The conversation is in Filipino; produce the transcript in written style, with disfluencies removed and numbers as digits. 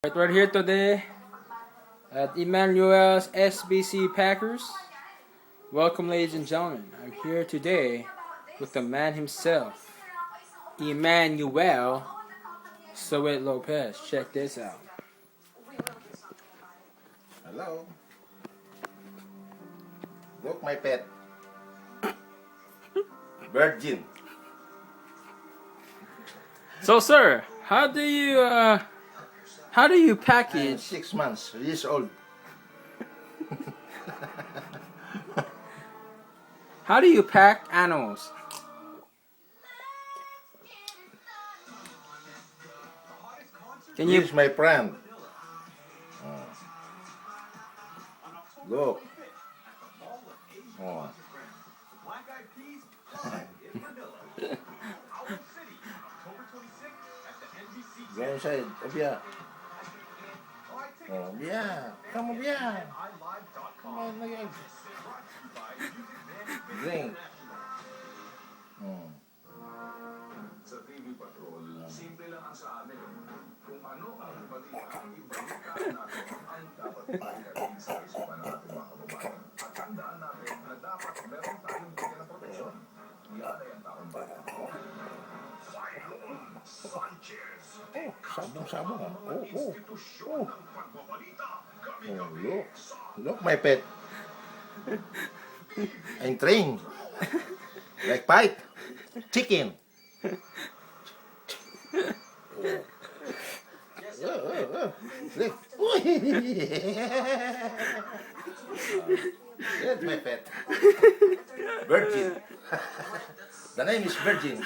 Right, we're here today at Emmanuel's SBC Packers. Welcome, ladies and gentlemen. I'm here today with the man himself, Emmanuel Soet Lopez. Check this out. Hello. Look, my pet. Virgin. So, sir, how do you I'm package? 6 months, years old. How do you pack animals? Can you? Here's my friend. Look. Oh. Go inside, Obia. Oh, Obia. Come, Obia. Come on, guys. Drink. Sa TV Patrol, simple lang ang sa amin. Kung ano ang balita, ibalikan natin ang dapat pagdating sa isipan ng ating mga kababayan. At tandaan natin na dapat meron tayong bigyan ng proteksyon. Yan ay ang taong bayan. Cyclone Sanchez. Oh, sabong-sabong. Institusyon ng pagbabalita. Oh, look. Look, my pet. I'm trained. Like fight. Chicken. Look. That's my pet. Virgin. The name is Virgin.